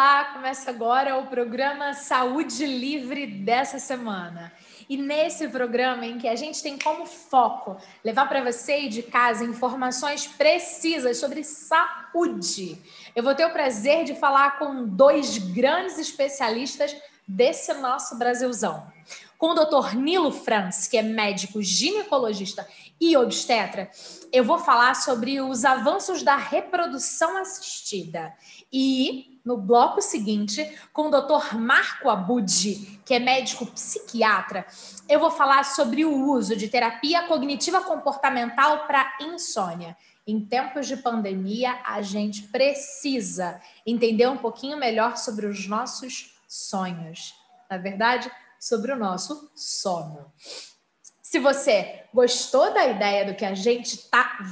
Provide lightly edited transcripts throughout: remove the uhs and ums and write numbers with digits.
Olá, começa agora o programa Saúde Livre dessa semana. E nesse programa em que a gente tem como foco levar para você de casa informações precisas sobre saúde, eu vou ter o prazer de falar com dois grandes especialistas desse nosso Brasilzão. Com o Dr. Nilo Franz, que é médico ginecologista e obstetra, eu vou falar sobre os avanços da reprodução assistida. E no bloco seguinte, com o Dr. Marco Abud, que é médico psiquiatra, eu vou falar sobre o uso de terapia cognitiva comportamental para insônia. Em tempos de pandemia, a gente precisa entender um pouquinho melhor sobre os nossos sonhos. Na verdade, sobre o nosso sono. Se você gostou da ideia do que a gente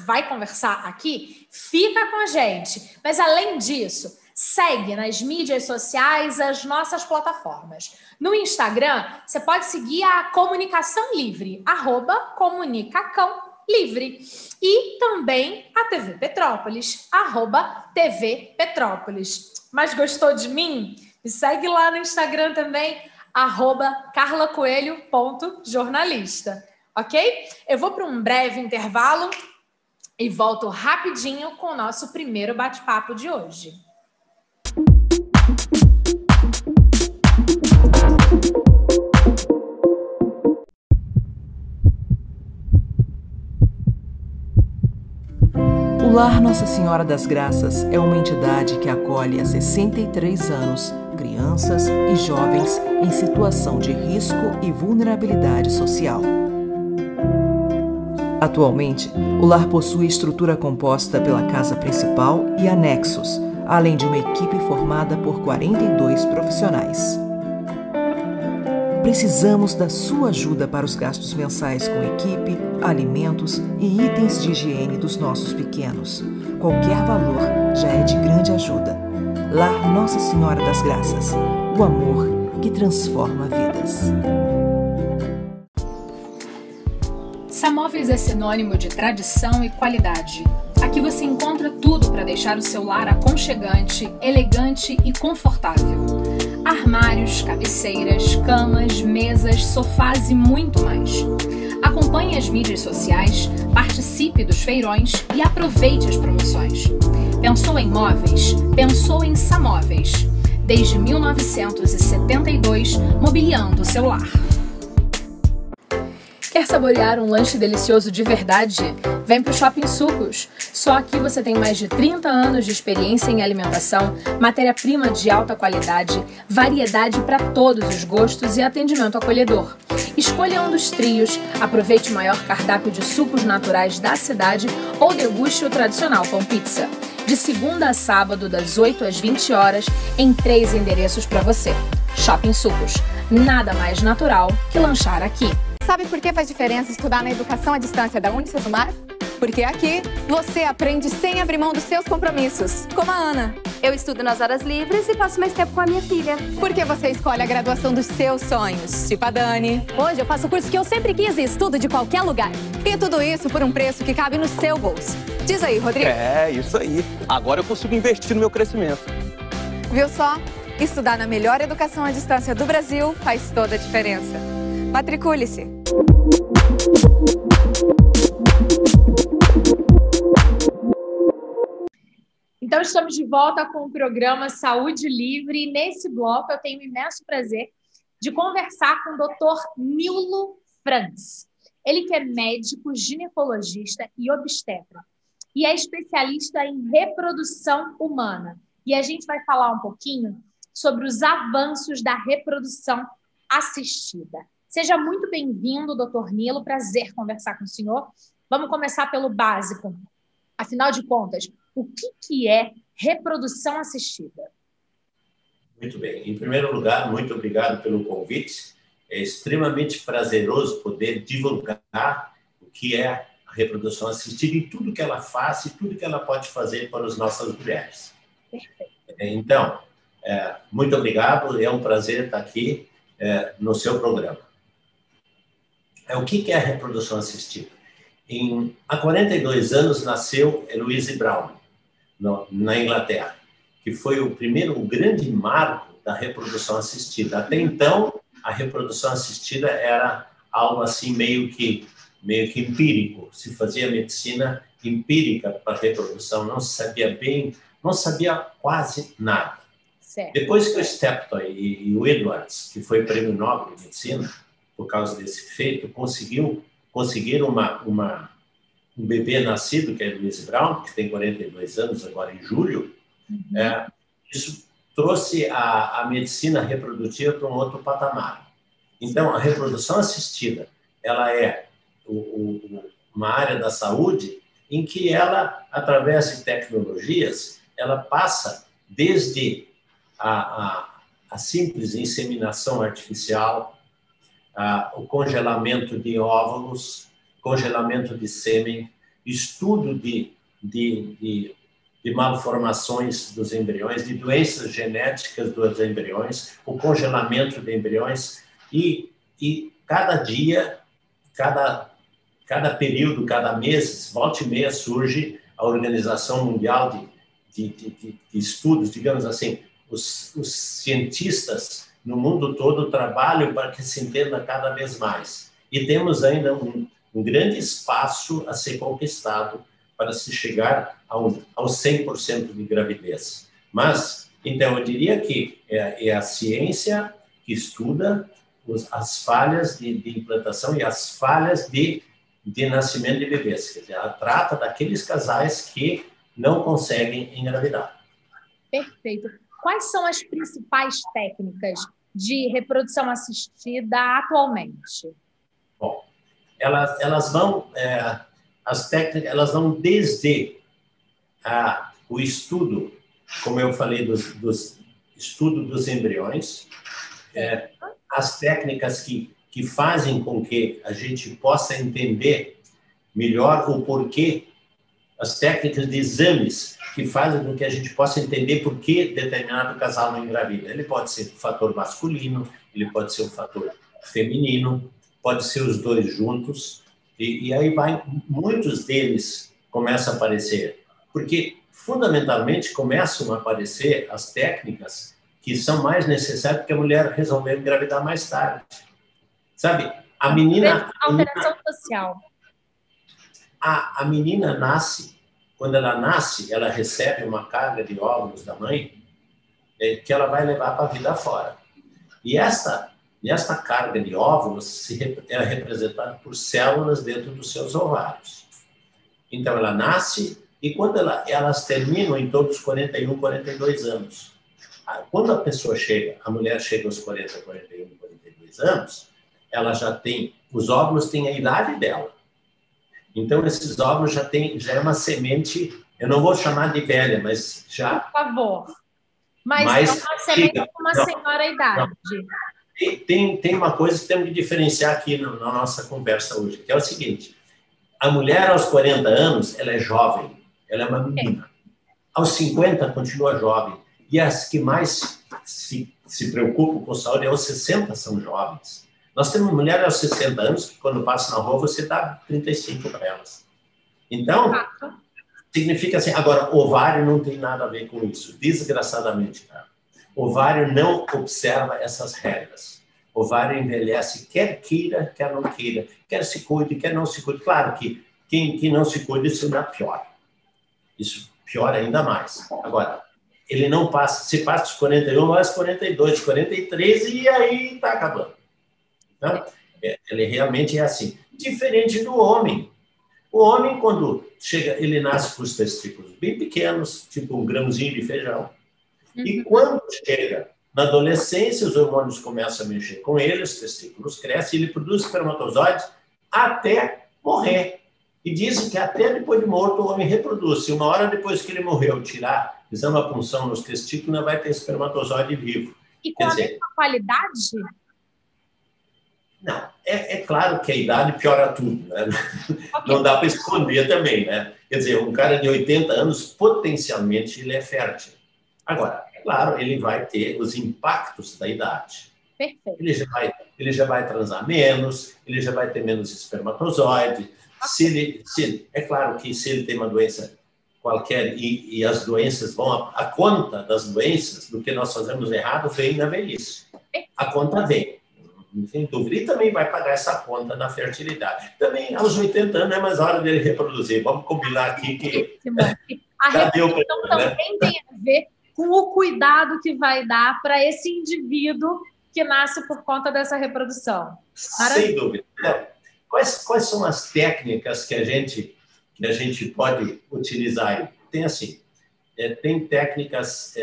vai conversar aqui, fica com a gente. Mas além disso, segue nas mídias sociais as nossas plataformas. No Instagram, você pode seguir a Comunicação Livre, @comunicacão livre. E também a TV Petrópolis, @TV Petrópolis. Mas gostou de mim? Me segue lá no Instagram também, @carlacoelho.jornalista, ok? Eu vou para um breve intervalo e volto rapidinho com o nosso primeiro bate-papo de hoje. O Lar Nossa Senhora das Graças é uma entidade que acolhe há 63 anos crianças e jovens em situação de risco e vulnerabilidade social. Atualmente, o lar possui estrutura composta pela casa principal e anexos, além de uma equipe formada por 42 profissionais. Precisamos da sua ajuda para os gastos mensais com equipe, alimentos e itens de higiene dos nossos pequenos. Qualquer valor já é de grande ajuda. Lar Nossa Senhora das Graças, o amor que transforma vidas. Samóveis é sinônimo de tradição e qualidade. Aqui você encontra tudo para deixar o seu lar aconchegante, elegante e confortável. Armários, cabeceiras, camas, mesas, sofás e muito mais. Acompanhe as mídias sociais, participe dos feirões e aproveite as promoções. Pensou em móveis? Pensou em Samóveis. Desde 1972, mobiliando o seu lar. Quer saborear um lanche delicioso de verdade? Vem pro Shopping Sucos. Só aqui você tem mais de 30 anos de experiência em alimentação, matéria-prima de alta qualidade, variedade para todos os gostos e atendimento acolhedor. Escolha um dos trios, aproveite o maior cardápio de sucos naturais da cidade ou deguste o tradicional pão pizza. De segunda a sábado, das 8 às 20 horas, em 3 endereços para você. Shopping Sucos. Nada mais natural que lanchar aqui. Sabe por que faz diferença estudar na educação à distância da Unicesumar? Porque aqui você aprende sem abrir mão dos seus compromissos, como a Ana. Eu estudo nas horas livres e passo mais tempo com a minha filha. Porque você escolhe a graduação dos seus sonhos, tipo a Dani. Hoje eu faço o curso que eu sempre quis e estudo de qualquer lugar. E tudo isso por um preço que cabe no seu bolso. Diz aí, Rodrigo. É, isso aí. Agora eu consigo investir no meu crescimento. Viu só? Estudar na melhor educação à distância do Brasil faz toda a diferença. Matricule-se. Então, estamos de volta com o programa Saúde Livre e nesse bloco eu tenho o imenso prazer de conversar com o Dr. Nilo Franz. Ele que é médico, ginecologista e obstetra e é especialista em reprodução humana. E a gente vai falar um pouquinho sobre os avanços da reprodução assistida. Seja muito bem-vindo, Dr. Nilo. Prazer conversar com o senhor. Vamos começar pelo básico. Afinal de contas, o que é reprodução assistida? Muito bem. Em primeiro lugar, muito obrigado pelo convite. É extremamente prazeroso poder divulgar o que é a reprodução assistida e tudo que ela faz e tudo que ela pode fazer para as nossas mulheres. Perfeito. Então, muito obrigado. É um prazer estar aqui no seu programa. O que é a reprodução assistida? Há 42 anos nasceu Louise Brown, na Inglaterra, que foi o grande marco da reprodução assistida. Até então, a reprodução assistida era algo assim meio que empírico. Se fazia medicina empírica para a reprodução, não se sabia bem, não sabia quase nada. Certo. Depois que o Steptoe e o Edwards, que foi prêmio Nobel de Medicina, por causa desse feito, conseguiram um bebê nascido, que é Louise Brown, que tem 42 anos agora em julho. Isso trouxe a medicina reprodutiva para um outro patamar. Então, a reprodução assistida, ela é uma área da saúde em que ela, através de tecnologias, ela passa desde a simples inseminação artificial, o congelamento de óvulos, congelamento de sêmen, estudo de malformações dos embriões, de doenças genéticas dos embriões, o congelamento de embriões, e cada dia, cada período, cada mês, volta e meia, surge a Organização Mundial de Estudos, digamos assim, os cientistas no mundo todo trabalham para que se entenda cada vez mais. E temos ainda um grande espaço a ser conquistado para se chegar ao 100% de gravidez. Mas, então, eu diria que é a ciência que estuda as falhas de implantação e as falhas de nascimento de bebês. Quer dizer, ela trata daqueles casais que não conseguem engravidar. Perfeito. Quais são as principais técnicas de reprodução assistida atualmente? Bom, elas vão as técnicas, elas vão desde o estudo, como eu falei, dos estudo dos embriões, as técnicas que fazem com que a gente possa entender melhor o porquê, as técnicas de exames que fazem com que a gente possa entender por que determinado casal não engravida. Ele pode ser um fator masculino, ele pode ser um fator feminino, pode ser os dois juntos, e aí muitos deles começam a aparecer, porque fundamentalmente começam a aparecer as técnicas que são mais necessárias porque a mulher resolveu engravidar mais tarde. Sabe, a menina... Alteração social. A menina nasce, quando ela nasce, ela recebe uma carga de óvulos da mãe que ela vai levar para a vida fora. E esta carga de óvulos é representada por células dentro dos seus ovários. Então, ela nasce e quando elas terminam em torno dos 41, 42 anos. Quando a pessoa a mulher chega aos 40, 41, 42 anos, ela já tem, os óvulos têm a idade dela. Então, esses óvulos já é uma semente, eu não vou chamar de velha, mas já... Por favor. Mas é uma semente com uma senhora idade. Tem uma coisa que temos que diferenciar aqui na nossa conversa hoje, que é o seguinte: a mulher aos 40 anos, ela é jovem, ela é uma menina. Aos 50, continua jovem. E as que mais se preocupam com saúde aos 60 são jovens. Nós temos mulheres aos 60 anos que, quando passa na rua, você dá 35 para elas. Então, significa assim. Agora, ovário não tem nada a ver com isso, desgraçadamente, cara. Ovário não observa essas regras. Ovário envelhece, quer queira, quer não queira, quer se cuide, quer não se cuide. Claro que quem não se cuida, isso ainda piora. Isso piora ainda mais. Agora, ele não passa, se passa dos 41, mais 42, 43, e aí está acabando. Tá? Ele realmente é assim. Diferente do homem. O homem, quando chega, ele nasce com os testículos bem pequenos, tipo um grãozinho de feijão. E quando chega na adolescência, os hormônios começam a mexer com ele, os testículos crescem, ele produz espermatozoides até morrer. E dizem que até depois de morto o homem reproduz. Se uma hora depois que ele morreu fizer uma punção nos testículos, não vai ter espermatozoide vivo. E com a mesma qualidade? Não, é claro que a idade piora tudo, né? Okay. Não dá para esconder também, né? Quer dizer, um cara de 80 anos, potencialmente, ele é fértil. Agora, é claro, ele vai ter os impactos da idade. Perfeito. Ele já vai transar menos, ele já vai ter menos espermatozoide. É claro que se ele tem uma doença qualquer... E as doenças vão... A conta das doenças, do que nós fazemos errado, vem na velhice. A conta vem. Não tem dúvida. E também vai pagar essa conta na fertilidade. Também, aos 80 anos, é mais hora dele reproduzir. Vamos combinar aqui que... A reprodução também tem a ver com o cuidado que vai dar para esse indivíduo que nasce por conta dessa reprodução. Sem dúvida. Quais são as técnicas que a gente pode utilizar? Tem assim, tem técnicas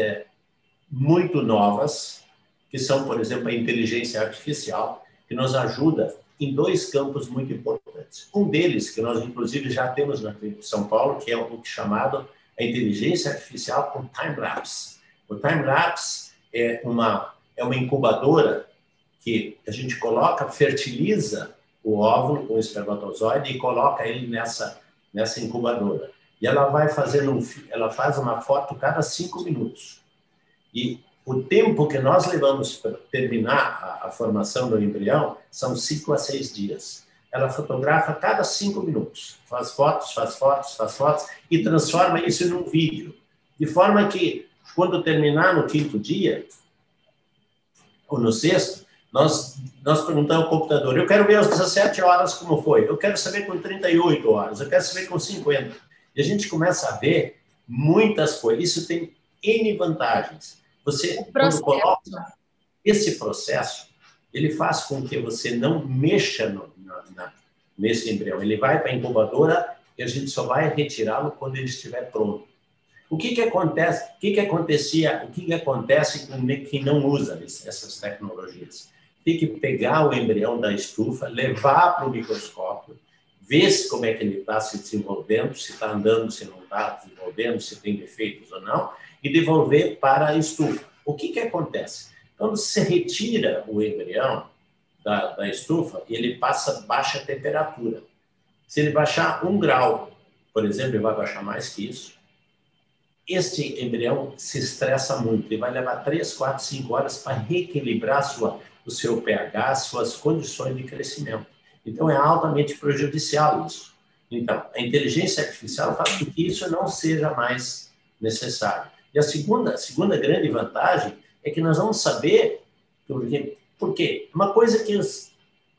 muito novas, que são, por exemplo, a inteligência artificial, que nos ajuda em 2 campos muito importantes. Um deles, que nós, inclusive, já temos na São Paulo, que é o chamado a inteligência artificial com time-lapse. O time-lapse é uma incubadora que a gente coloca, fertiliza o óvulo com o espermatozoide e coloca ele nessa incubadora. E ela vai ela faz uma foto cada 5 minutos. E o tempo que nós levamos para terminar a formação do embrião são 5 a 6 dias. Ela fotografa cada 5 minutos. Faz fotos e transforma isso num vídeo. De forma que, quando terminar no 5º dia, ou no 6º, nós perguntamos ao computador, eu quero ver às 17 horas como foi, eu quero saber com 38 horas, eu quero saber com 50. E a gente começa a ver muitas coisas. Isso tem N vantagens. Você, quando coloca esse processo, ele faz com que você não mexa nesse embrião. Ele vai para a incubadora e a gente só vai retirá-lo quando ele estiver pronto. O que acontece? O que acontece com quem não usa essas tecnologias? Tem que pegar o embrião da estufa, levar para o microscópio, ver como é que ele está se desenvolvendo, se está andando, se não está desenvolvendo, se tem defeitos ou não, e devolver para a estufa. O que acontece? Quando você retira o embrião da estufa, ele passa baixa temperatura. Se ele baixar 1 grau, por exemplo, ele vai baixar mais que isso, este embrião se estressa muito e vai levar 3, 4, 5 horas para reequilibrar o seu pH, suas condições de crescimento. Então, é altamente prejudicial isso. Então, a inteligência artificial faz com que isso não seja mais necessário. E a segunda grande vantagem é que nós vamos saber por quê. Uma coisa que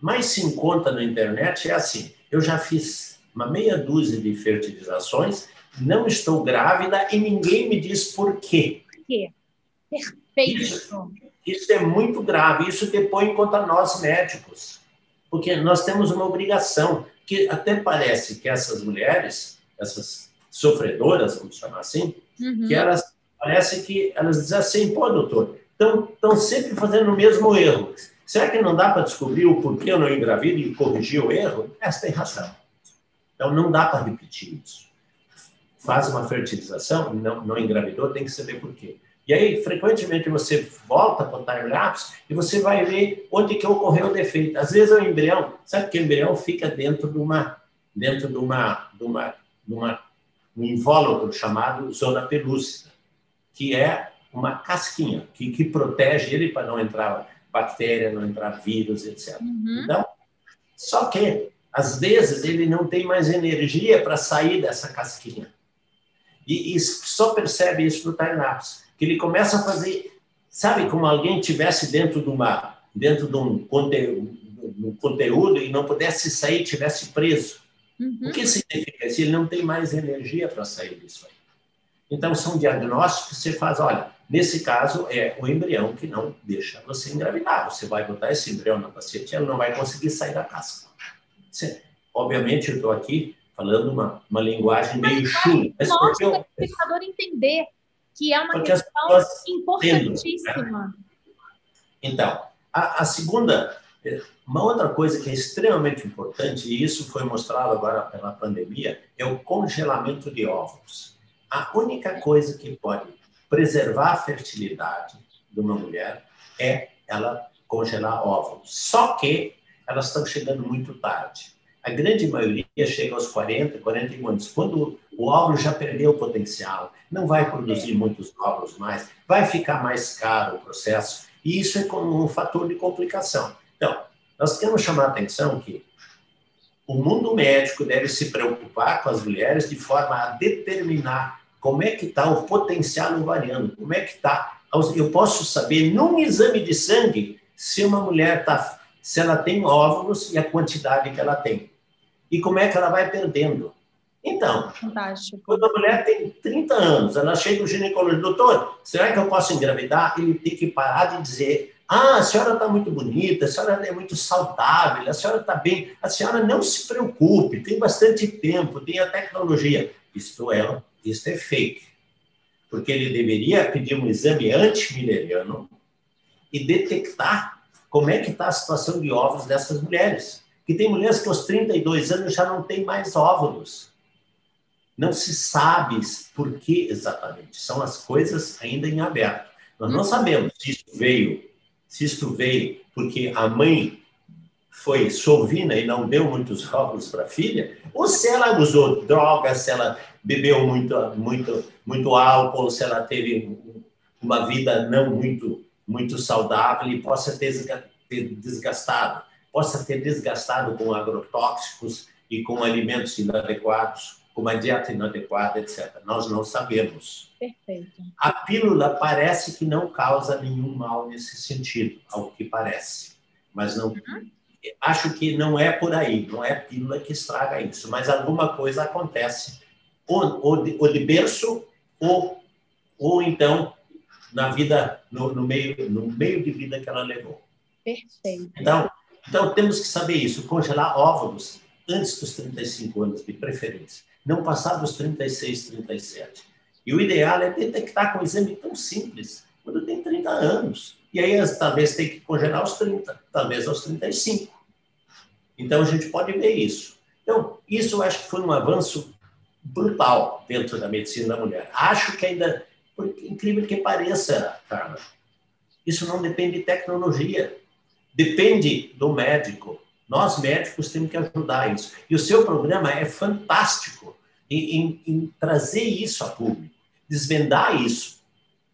mais se encontra na internet é assim, eu já fiz uma meia dúzia de fertilizações, não estou grávida e ninguém me diz por quê. Por quê? Perfeito. Isso é muito grave, isso depõe contra nós médicos, porque nós temos uma obrigação, que até parece que essas mulheres, essas sofredoras, vamos chamar assim, que parece que elas dizem assim, pô, doutor, estão sempre fazendo o mesmo erro. Será que não dá para descobrir o porquê eu não engravido e corrigir o erro? Essa tem razão. Então, não dá para repetir isso. Faz uma fertilização, não engravidou, tem que saber por quê. E aí, frequentemente, você volta para o time-lapse e você vai ver onde que ocorreu o defeito. Às vezes, o embrião, sabe que o embrião fica dentro de um invólucro chamado zona pelúcida, que é uma casquinha que protege ele para não entrar bactéria, não entrar vírus, etc. Então, só que, às vezes, ele não tem mais energia para sair dessa casquinha. E só percebe isso no time-lapse, que ele começa a fazer, sabe, como alguém estivesse dentro de um conteúdo e não pudesse sair, estivesse preso. O que significa isso? Ele não tem mais energia para sair disso aí. Então, são diagnósticos que você faz, olha, nesse caso é o embrião que não deixa você engravidar. Você vai botar esse embrião na paciente, ela não vai conseguir sair da casca. Obviamente, eu estou aqui falando uma linguagem meio chula. Mas porque o espectador entender que é uma questão importantíssima. Então, a segunda, uma outra coisa que é extremamente importante, e isso foi mostrado agora pela pandemia, é o congelamento de óvulos. A única coisa que pode preservar a fertilidade de uma mulher é ela congelar óvulos. Só que elas estão chegando muito tarde. A grande maioria chega aos 40, 41 anos, quando o óvulo já perdeu o potencial, não vai produzir muitos óvulos mais, vai ficar mais caro o processo, e isso é como um fator de complicação. Então, nós queremos chamar a atenção que o mundo médico deve se preocupar com as mulheres de forma a determinar como é que está o potencial ovariano, como é que está. Eu posso saber, num exame de sangue, se uma mulher se ela tem óvulos e a quantidade que ela tem. E como é que ela vai perdendo. Então, fantástico. Quando a mulher tem 30 anos, ela chega no ginecologista, doutor, será que eu posso engravidar? Ele tem que parar de dizer, a senhora está muito bonita, a senhora é muito saudável, a senhora está bem, a senhora não se preocupe, tem bastante tempo, tem a tecnologia. Isto é fake. Porque ele deveria pedir um exame antimileriano e detectar como é que está a situação de óvulos dessas mulheres. Que tem mulheres que aos 32 anos já não tem mais óvulos. Não se sabe por que exatamente. São as coisas ainda em aberto. Nós não sabemos se isto veio porque a mãe foi sovina e não deu muitos óvulos para a filha, ou se ela usou drogas, se ela bebeu muito álcool, se ela teve uma vida não muito saudável e possa ter desgastado. Possa ter desgastado com agrotóxicos e com alimentos inadequados, com uma dieta inadequada, etc. Nós não sabemos. Perfeito. A pílula parece que não causa nenhum mal nesse sentido, ao que parece. Mas não, acho que não é por aí, não é a pílula que estraga isso, mas alguma coisa acontece, ou de berço, ou então na vida, no meio de vida que ela levou. Perfeito. Então, temos que saber isso, congelar óvulos antes dos 35 anos, de preferência. Não passar dos 36, 37. E o ideal é detectar com um exame tão simples, quando tem 30 anos. E aí, talvez, tem que congelar aos 30, talvez aos 35. Então, a gente pode ver isso. Então, isso eu acho que foi um avanço brutal dentro da medicina da mulher. Acho que ainda, por incrível que pareça, Carla, isso não depende de tecnologia. Depende do médico. Nós, médicos, temos que ajudar isso. E o seu programa é fantástico em trazer isso a público, desvendar isso.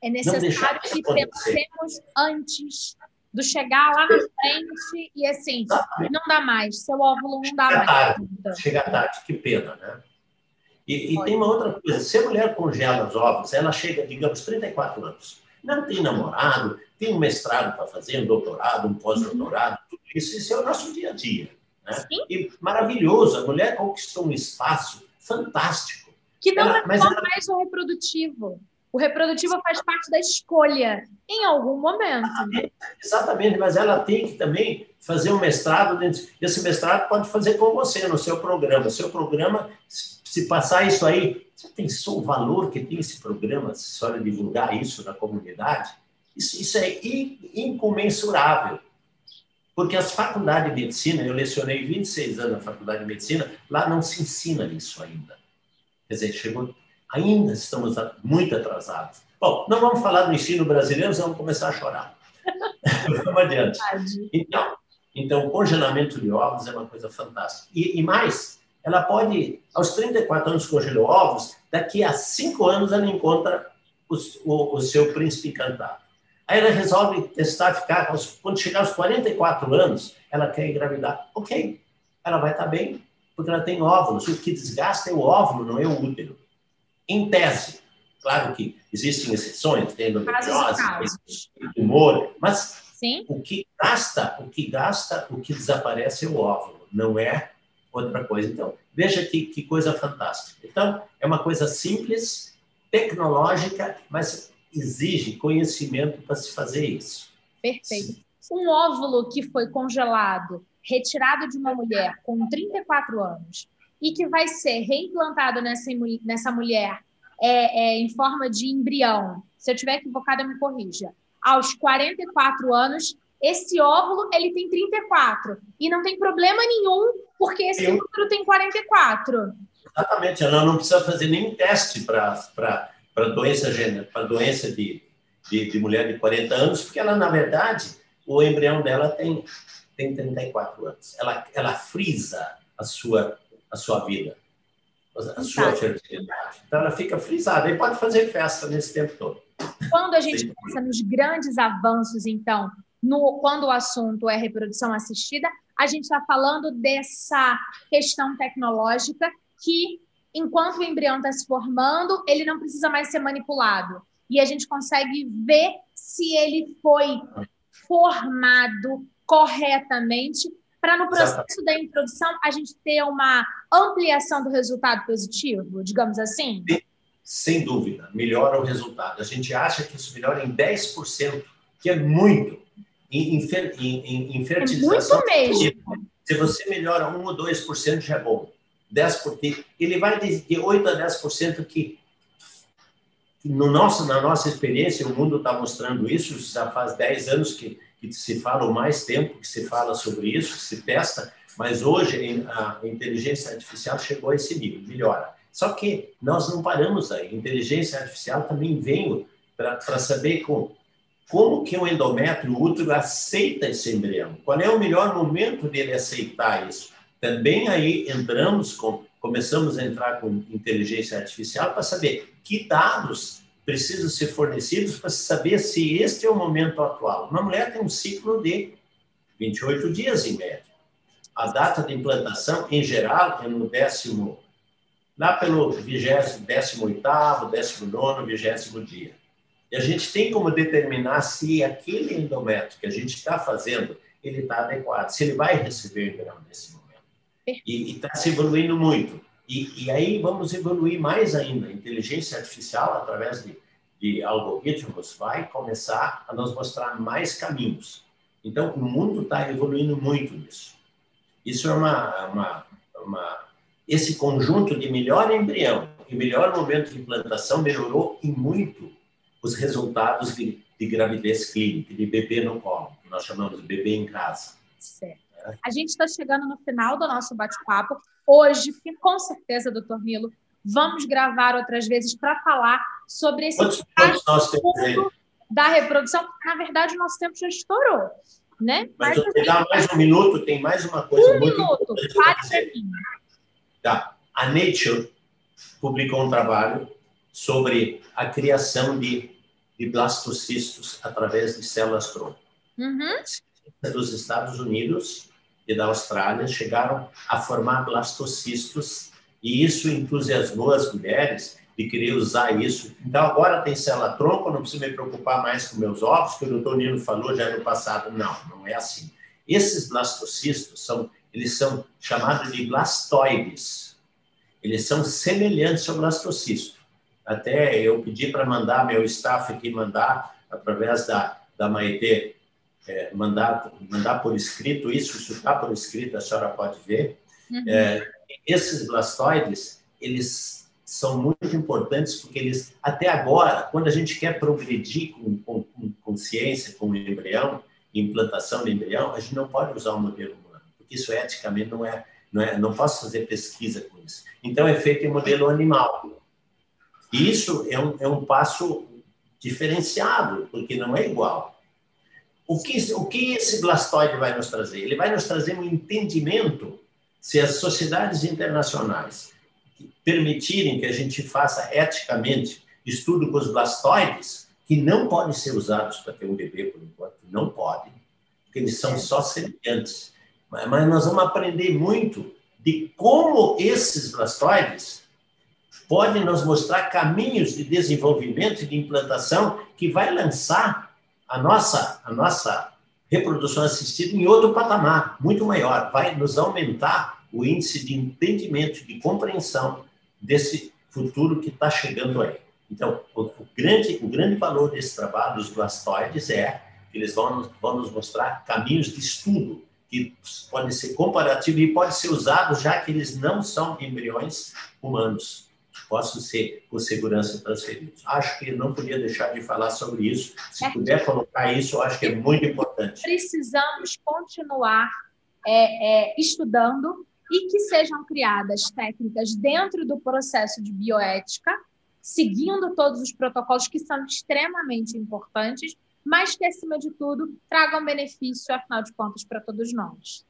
É necessário que pensemos antes do chegar lá na frente e assim, não dá mais, seu óvulo não dá mais. Chega tarde, que pena, né? E tem uma outra coisa, se a mulher congela os óvulos, ela chega, digamos, 34 anos, não tem namorado, tem um mestrado para fazer, um doutorado, um pós-doutorado, tudo isso é o nosso dia a dia. Né? E maravilhoso, a mulher conquistou um espaço fantástico. Que não é só mais o reprodutivo. O reprodutivo faz parte da escolha, em algum momento. Exatamente, mas ela tem que também fazer um mestrado. Esse mestrado pode fazer com você, no seu programa. Seu programa, se passar isso aí, você pensou o valor que tem esse programa, se a senhora divulgar isso na comunidade? Isso é incomensurável. Porque as faculdades de medicina, eu lecionei 26 anos na faculdade de medicina, lá não se ensina isso ainda. Quer dizer, ainda estamos muito atrasados. Bom, não vamos falar do ensino brasileiro, vamos começar a chorar. Vamos adiante. Então, o congelamento de óvulos é uma coisa fantástica. E mais, ela pode, aos 34 anos congelou óvulos, daqui a 5 anos ela encontra o seu príncipe encantado. Aí ela resolve testar, quando chegar aos 44 anos, ela quer engravidar. Ok, ela vai estar bem, porque ela tem óvulos. O que desgasta é o óvulo, não é o útero. Em tese, claro que existem exceções, tem endometriose, tumor, mas sim, o que desaparece é o óvulo, não é outra coisa. Então, veja que coisa fantástica. Então, é uma coisa simples, tecnológica, mas exige conhecimento para se fazer isso. Perfeito. Um óvulo que foi congelado, retirado de uma mulher com 34 anos e que vai ser reimplantado nessa mulher em forma de embrião, se eu estiver equivocada, me corrija, aos 44 anos, esse óvulo ele tem 34 e não tem problema nenhum porque esse útero tem 44. Exatamente, ela não precisa fazer nenhum teste para doença de mulher de 40 anos, porque ela, na verdade, o embrião dela tem 34 anos. Ela frisa a sua vida, a sua fertilidade. Então, ela fica frisada e pode fazer festa nesse tempo todo. Quando a gente pensa nos grandes avanços, então, quando o assunto é reprodução assistida, a gente está falando dessa questão tecnológica que, enquanto o embrião está se formando, ele não precisa mais ser manipulado. E a gente consegue ver se ele foi formado corretamente para, no processo da introdução, a gente ter uma ampliação do resultado positivo, digamos assim? Sem dúvida, melhora o resultado. A gente acha que isso melhora em 10%, que é muito. Em fertilização, é muito mesmo. Se você melhora 1 ou 2% já é bom. 10%, ele vai de 8 a 10% que na nossa experiência, o mundo está mostrando isso, já faz 10 anos que se fala, ou mais tempo que se fala sobre isso, que se testa, mas hoje a inteligência artificial chegou a esse nível, melhora. Só que nós não paramos aí. A inteligência artificial também veio para saber como que o endométrio, o útero, aceita esse embrião. Qual é o melhor momento dele aceitar isso? Também aí começamos a entrar com inteligência artificial para saber que dados precisam ser fornecidos para saber se este é o momento atual. Uma mulher tem um ciclo de 28 dias em média. A data de implantação, em geral, é no lá pelo 18º, 19º, 20º dia. E a gente tem como determinar se aquele endométrio que a gente está fazendo, ele está adequado, se ele vai receber embrião nesse momento. E está se evoluindo muito. E aí vamos evoluir mais ainda. A inteligência artificial, através de algoritmos, vai começar a nos mostrar mais caminhos. Então, o mundo está evoluindo muito nisso. Isso é esse conjunto de melhor embrião e melhor momento de implantação melhorou e muito os resultados de gravidez clínica, de bebê no colo, que nós chamamos de bebê em casa. Certo. A gente está chegando no final do nosso bate-papo. Hoje, porque com certeza, doutor Nilo, vamos gravar outras vezes para falar sobre esse ponto da reprodução. Na verdade, o nosso tempo já estourou, né? Mas eu vou pegar mais um minuto, tem mais uma coisa muito importante. Fale para mim. Tá. A Nature publicou um trabalho sobre a criação de blastocistos através de células-tronco. Dos Estados Unidos e da Austrália chegaram a formar blastocistos, e isso entusiasmou as mulheres de querer usar isso. Então, agora tem célula-tronco, não preciso me preocupar mais com meus ovos, que o doutor Nilo falou já no passado. Não é assim. Esses blastocistos eles são chamados de blastoides. Eles são semelhantes ao blastocisto. Até eu pedi para mandar, meu staff aqui mandar, através da Maitê, mandar por escrito, isso está por escrito, a senhora pode ver. Esses blastoides, eles são muito importantes porque eles, até agora, quando a gente quer progredir com ciência, com o embrião, implantação do embrião, a gente não pode usar o modelo humano, porque isso eticamente não posso fazer pesquisa com isso. Então, é feito em modelo animal. E isso é um passo diferenciado, porque não é igual. O que esse blastoide vai nos trazer? Ele vai nos trazer um entendimento, se as sociedades internacionais permitirem que a gente faça eticamente estudo com os blastoides, que não podem ser usados para ter um bebê, por enquanto, não podem, porque eles são só semelhantes. Mas nós vamos aprender muito de como esses blastoides podem nos mostrar caminhos de desenvolvimento e de implantação que vai lançar a nossa reprodução assistida em outro patamar, muito maior. Vai nos aumentar o índice de entendimento, de compreensão desse futuro que está chegando aí. Então, o grande valor desse trabalho dos blastoides é que eles vão nos mostrar caminhos de estudo que podem ser comparativos e podem ser usados, já que eles não são embriões humanos, que possam ser com segurança transferidos. Acho que não podia deixar de falar sobre isso. Se puder colocar isso, eu acho que é muito importante. Precisamos continuar estudando e que sejam criadas técnicas dentro do processo de bioética, seguindo todos os protocolos que são extremamente importantes, mas que, acima de tudo, tragam benefício, afinal de contas, para todos nós.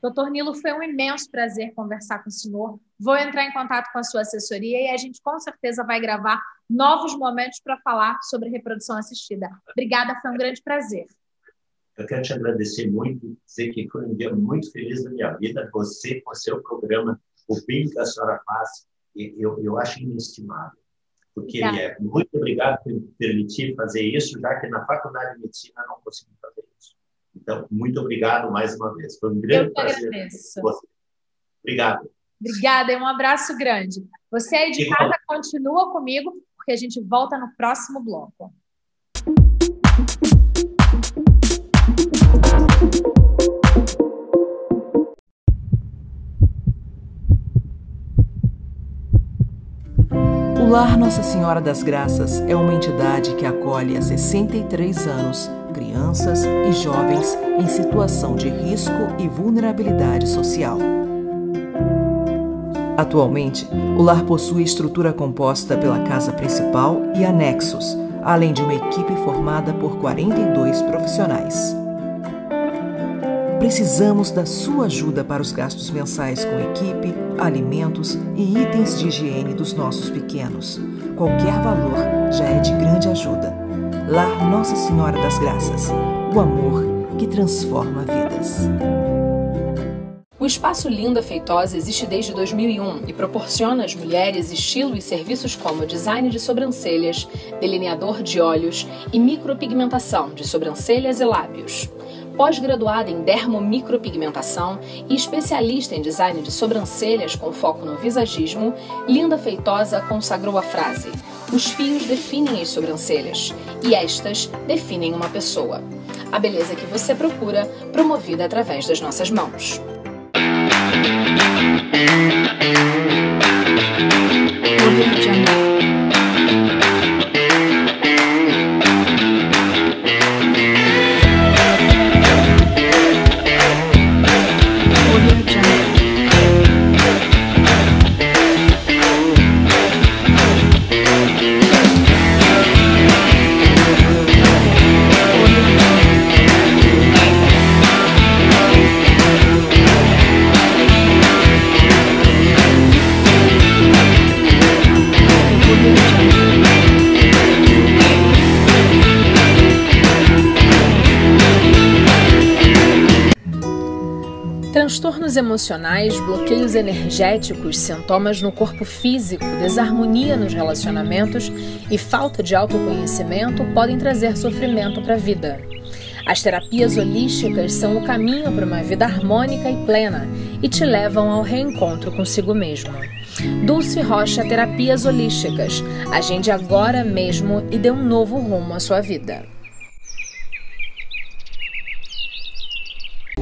Doutor Nilo, foi um imenso prazer conversar com o senhor. Vou entrar em contato com a sua assessoria e a gente, com certeza, vai gravar novos momentos para falar sobre reprodução assistida. Obrigada, foi um grande prazer. Eu quero te agradecer muito, dizer que foi um dia muito feliz da minha vida. Você, com o seu programa, o bem que a senhora faz, eu acho inestimável. Porque muito obrigado por me permitir fazer isso, já que na Faculdade de Medicina eu não consegui fazer isso. Então, muito obrigado mais uma vez. Foi um grande prazer com você. Obrigado. Obrigada, um abraço grande. Você aí de casa continua comigo, porque a gente volta no próximo bloco. O Lar Nossa Senhora das Graças é uma entidade que acolhe há 63 anos crianças e jovens em situação de risco e vulnerabilidade social. Atualmente, o lar possui estrutura composta pela casa principal e anexos, além de uma equipe formada por 42 profissionais. Precisamos da sua ajuda para os gastos mensais com equipe, alimentos e itens de higiene dos nossos pequenos. Qualquer valor já é de grande ajuda. Lar Nossa Senhora das Graças, o amor que transforma vidas. O Espaço Linda Feitosa existe desde 2001 e proporciona às mulheres estilo e serviços como design de sobrancelhas, delineador de olhos e micropigmentação de sobrancelhas e lábios. Pós-graduada em dermomicropigmentação e especialista em design de sobrancelhas com foco no visagismo, Linda Feitosa consagrou a frase: "Os fios definem as sobrancelhas e estas definem uma pessoa". A beleza que você procura, promovida através das nossas mãos. Transtornos emocionais, bloqueios energéticos, sintomas no corpo físico, desarmonia nos relacionamentos e falta de autoconhecimento podem trazer sofrimento para a vida. As terapias holísticas são o caminho para uma vida harmônica e plena e te levam ao reencontro consigo mesmo. Dulce Rocha Terapias Holísticas. Agende agora mesmo e dê um novo rumo à sua vida.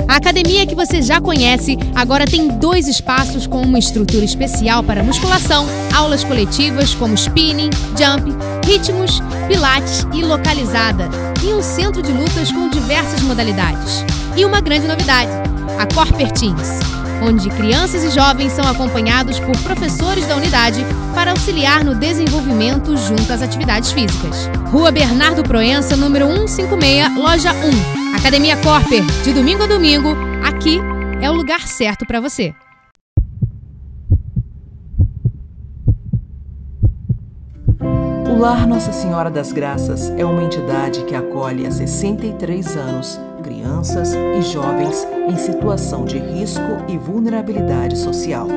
A academia que você já conhece agora tem 2 espaços com uma estrutura especial para musculação, aulas coletivas como spinning, jump, ritmos, pilates e localizada, e um centro de lutas com diversas modalidades. E uma grande novidade, a Corper Teens, onde crianças e jovens são acompanhados por professores da unidade para auxiliar no desenvolvimento junto às atividades físicas. Rua Bernardo Proença, número 156, loja 1. Academia Corper, de domingo a domingo, aqui é o lugar certo para você. O Lar Nossa Senhora das Graças é uma entidade que acolhe há 63 anos crianças e jovens em situação de risco e vulnerabilidade social.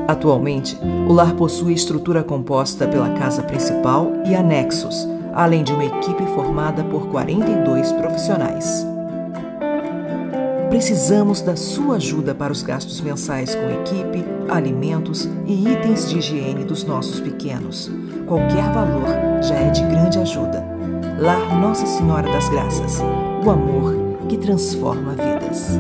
Atualmente, o lar possui estrutura composta pela casa principal e anexos, além de uma equipe formada por 42 profissionais. Precisamos da sua ajuda para os gastos mensais com equipe, alimentos e itens de higiene dos nossos pequenos. Qualquer valor já é de grande ajuda. Lar Nossa Senhora das Graças, o amor que transforma vidas.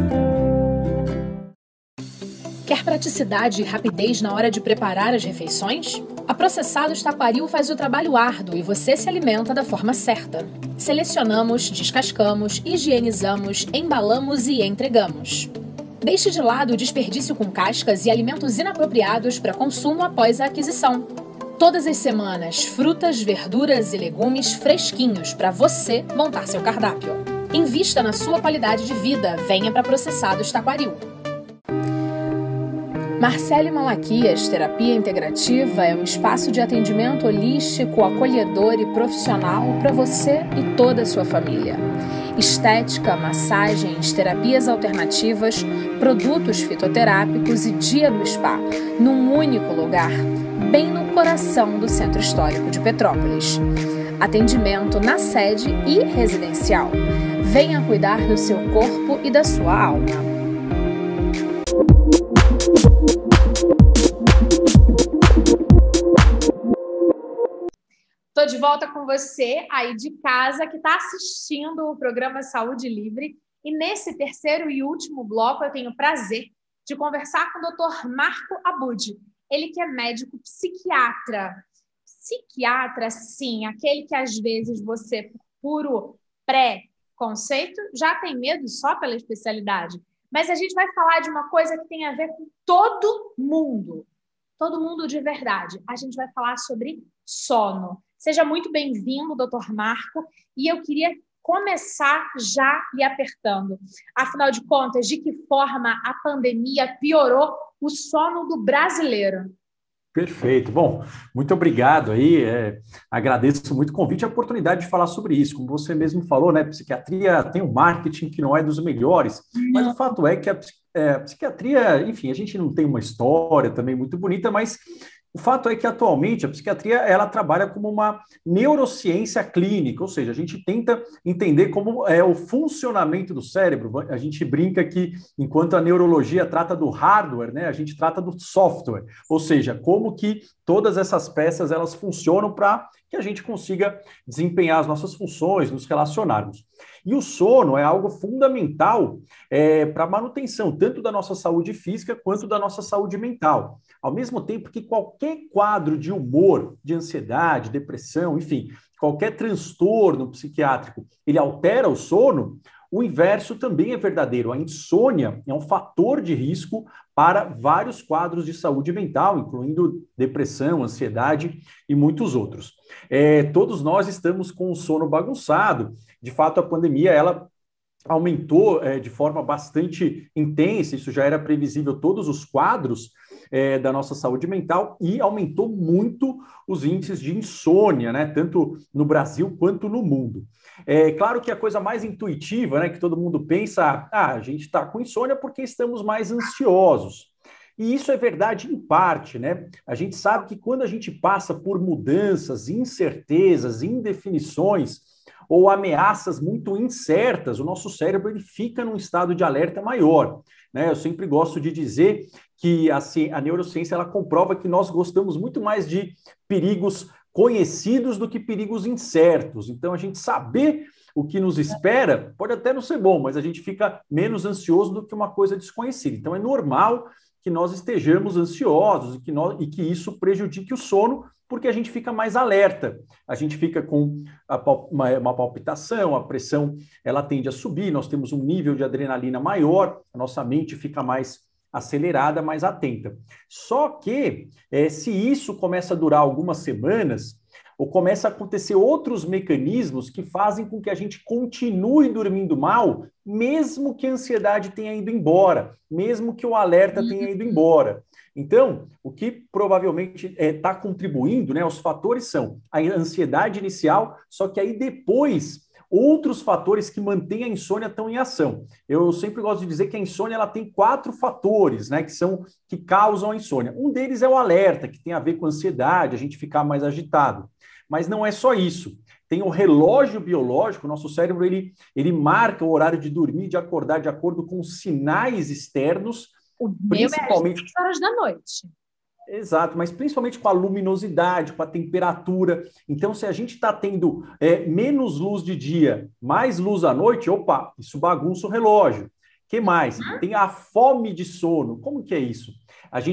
Quer praticidade e rapidez na hora de preparar as refeições? A Processados Taquaril faz o trabalho árduo e você se alimenta da forma certa. Selecionamos, descascamos, higienizamos, embalamos e entregamos. Deixe de lado o desperdício com cascas e alimentos inapropriados para consumo após a aquisição. Todas as semanas, frutas, verduras e legumes fresquinhos para você montar seu cardápio. Invista na sua qualidade de vida. Venha para Processados Taquaril. Marcele Malaquias Terapia Integrativa é um espaço de atendimento holístico, acolhedor e profissional para você e toda a sua família. estética, massagens, terapias alternativas, produtos fitoterápicos e dia do spa, num único lugar, bem no coração do Centro Histórico de Petrópolis. Atendimento na sede e residencial. Venha cuidar do seu corpo e da sua alma. Estou de volta com você aí de casa que está assistindo o programa Saúde Livre. E nesse terceiro e último bloco eu tenho o prazer de conversar com o Dr. Marco Abud. Ele que é médico psiquiatra. Psiquiatra, sim, aquele que às vezes você, por puro preconceito, já tem medo só pela especialidade. Mas a gente vai falar de uma coisa que tem a ver com todo mundo de verdade. A gente vai falar sobre sono. Seja muito bem-vindo, Dr. Marco, e eu queria começar já lhe apertando. Afinal de contas, de que forma a pandemia piorou o sono do brasileiro? Perfeito. Bom, muito obrigado aí. Agradeço muito o convite e a oportunidade de falar sobre isso. Como você mesmo falou, né? Psiquiatria tem um marketing que não é dos melhores, mas o fato é que a psiquiatria, enfim, a gente não tem uma história também muito bonita, mas o fato é que, atualmente, a psiquiatria ela trabalha como uma neurociência clínica, ou seja, a gente tenta entender como é o funcionamento do cérebro. A gente brinca que, enquanto a neurologia trata do hardware, né, a gente trata do software, ou seja, como que todas essas peças elas funcionam para que a gente consiga desempenhar as nossas funções, nos relacionarmos. E o sono é algo fundamental para a manutenção, tanto da nossa saúde física quanto da nossa saúde mental. Ao mesmo tempo que qualquer quadro de humor, de ansiedade, depressão, enfim, qualquer transtorno psiquiátrico, ele altera o sono, o inverso também é verdadeiro. A insônia é um fator de risco para vários quadros de saúde mental, incluindo depressão, ansiedade e muitos outros. Todos nós estamos com o sono bagunçado. De fato, a pandemia, ela aumentou de forma bastante intensa, isso já era previsível, todos os quadros da nossa saúde mental, e aumentou muito os índices de insônia, né, tanto no Brasil quanto no mundo. Claro que a coisa mais intuitiva, né, que todo mundo pensa, a gente está com insônia porque estamos mais ansiosos. E isso é verdade em parte, né? A gente sabe que quando a gente passa por mudanças, incertezas, indefinições ou ameaças muito incertas, o nosso cérebro ele fica num estado de alerta maior, né? Eu sempre gosto de dizer que assim, a neurociência ela comprova que nós gostamos muito mais de perigos conhecidos do que perigos incertos. Então, a gente saber o que nos espera pode até não ser bom, mas a gente fica menos ansioso do que uma coisa desconhecida. Então, é normal que nós estejamos ansiosos e que isso prejudique o sono, porque a gente fica mais alerta. A gente fica com uma palpitação, a pressão ela tende a subir, nós temos um nível de adrenalina maior, a nossa mente fica mais acelerada, mais atenta. Só que, se isso começa a durar algumas semanas, ou começa a acontecer outros mecanismos que fazem com que a gente continue dormindo mal, mesmo que a ansiedade tenha ido embora, mesmo que o alerta tenha ido embora. Então, o que provavelmente está contribuindo, né, os fatores são a ansiedade inicial, só que aí depois outros fatores que mantêm a insônia estão em ação. Eu sempre gosto de dizer que a insônia ela tem 4 fatores, né, que causam a insônia. Um deles é o alerta, que tem a ver com a ansiedade, a gente ficar mais agitado. Mas não é só isso. Tem o relógio biológico, o nosso cérebro ele marca o horário de dormir e de acordar de acordo com sinais externos, principalmente às 6 horas da noite. Exato, mas principalmente com a luminosidade, com a temperatura. Então, se a gente está tendo menos luz de dia, mais luz à noite, opa, isso bagunça o relógio. O que mais? Tem a fome de sono. Como que é isso?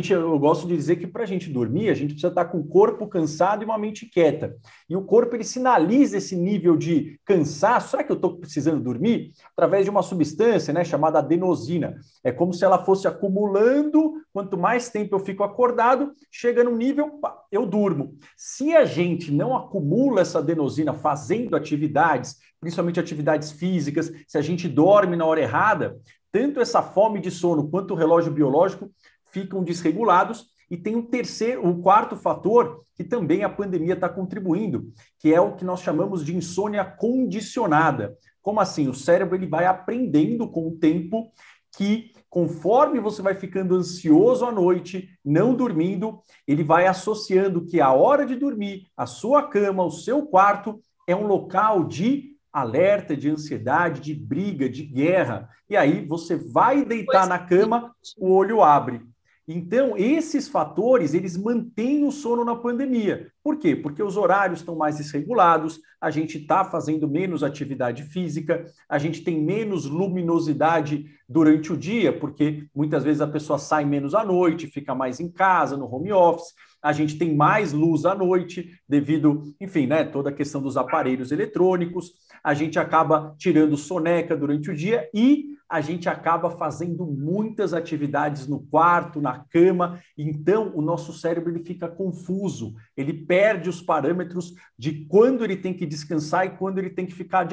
Eu gosto de dizer que para a gente dormir, a gente precisa estar com o corpo cansado e uma mente quieta. E o corpo, ele sinaliza esse nível de cansaço. Será que eu estou precisando dormir? Através de uma substância, né, chamada adenosina. É como se ela fosse acumulando. Quanto mais tempo eu fico acordado, chega num nível, eu durmo. Se a gente não acumula essa adenosina fazendo atividades, principalmente atividades físicas, se a gente dorme na hora errada, tanto essa fome de sono quanto o relógio biológico ficam desregulados. E tem o quarto fator, que também a pandemia está contribuindo, que é o que nós chamamos de insônia condicionada. Como assim? O cérebro ele vai aprendendo com o tempo que, conforme você vai ficando ansioso à noite, não dormindo, ele vai associando que a hora de dormir, a sua cama, o seu quarto, é um local de alerta, de ansiedade, de briga, de guerra. E aí você vai deitar na cama, o olho abre. Então, esses fatores, eles mantêm o sono na pandemia. Por quê? Porque os horários estão mais desregulados, a gente está fazendo menos atividade física, a gente tem menos luminosidade durante o dia, porque muitas vezes a pessoa sai menos à noite, fica mais em casa, no home office, a gente tem mais luz à noite, devido, enfim, né, toda a questão dos aparelhos eletrônicos, a gente acaba tirando soneca durante o dia e a gente acaba fazendo muitas atividades no quarto, na cama, então o nosso cérebro ele fica confuso, ele perde os parâmetros de quando ele tem que descansar e quando ele tem que ficar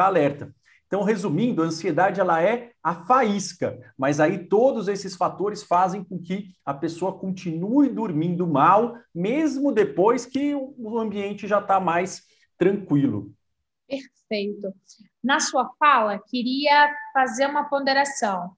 alerta. Então, resumindo, a ansiedade ela é a faísca, mas aí todos esses fatores fazem com que a pessoa continue dormindo mal, mesmo depois que o ambiente já está mais tranquilo. Perfeito. Na sua fala, queria fazer uma ponderação.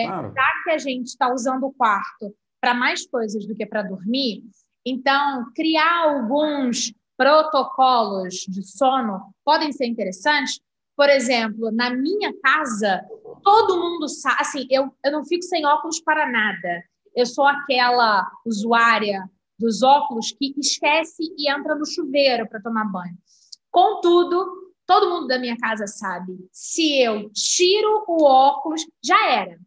Claro. Já que a gente está usando o quarto para mais coisas do que para dormir, então criar alguns protocolos de sono podem ser interessantes. Por exemplo, na minha casa, todo mundo sabe, assim, eu não fico sem óculos para nada. Eu sou aquela usuária dos óculos que esquece e entra no chuveiro para tomar banho. Contudo, todo mundo da minha casa sabe, se eu tiro o óculos, já era.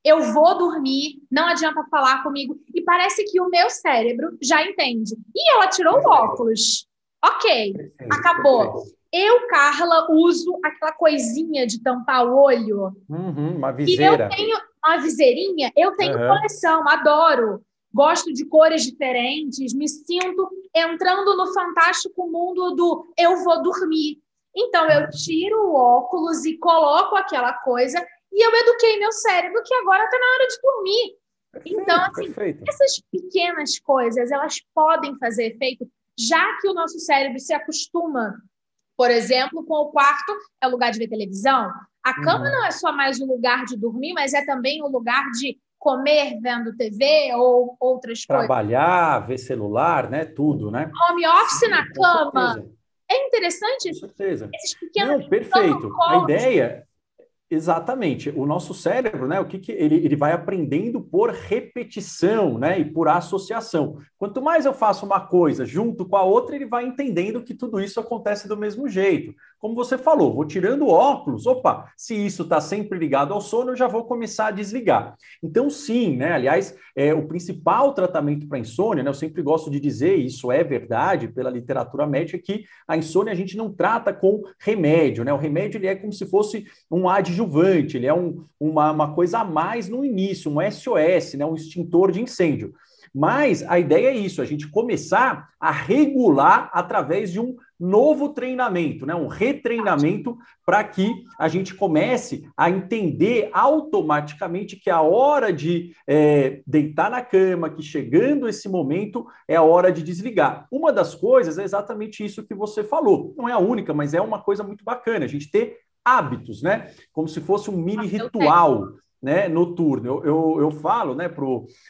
Eu vou dormir, não adianta falar comigo. E parece que o meu cérebro já entende. E ela tirou o óculos. Ok, acabou. Eu, Carla, uso aquela coisinha de tampar o olho. Uma viseira. E eu tenho uma viseirinha, eu tenho coleção, adoro. Gosto de cores diferentes, me sinto entrando no fantástico mundo do eu vou dormir. Então, eu tiro o óculos e coloco aquela coisa e eu eduquei meu cérebro que agora está na hora de dormir. Então, assim, essas pequenas coisas, elas podem fazer efeito, já que o nosso cérebro se acostuma, por exemplo, com o quarto é o lugar de ver televisão. A cama não é só mais um lugar de dormir, mas é também um lugar de comer vendo TV ou outras coisas. Trabalhar, ver celular, né? Tudo, né? Home office na cama. Certeza. É interessante Com certeza. esses pequenos... Não, perfeito. A ideia... Exatamente. O nosso cérebro, né? Ele vai aprendendo por repetição, né? E por associação. Quanto mais eu faço uma coisa junto com a outra, ele vai entendendo que tudo isso acontece do mesmo jeito. Como você falou, vou tirando o óculos, opa, se isso está sempre ligado ao sono, eu já vou começar a desligar. Então, sim, né? Aliás, o principal tratamento para insônia, né? Eu sempre gosto de dizer, e isso é verdade pela literatura médica, que a insônia a gente não trata com remédio, né? O remédio ele é como se fosse um adjuvante, ele é uma coisa a mais no início, um SOS, né? Um extintor de incêndio. Mas a ideia é isso, a gente começar a regular através de um novo treinamento, né? Um retreinamento para que a gente comece a entender automaticamente que a hora de deitar na cama, que chegando esse momento é a hora de desligar. Uma das coisas é exatamente isso que você falou. Não é a única, mas é uma coisa muito bacana, a gente ter hábitos, né? Como se fosse um mini ritual, né, noturno. Eu falo, né,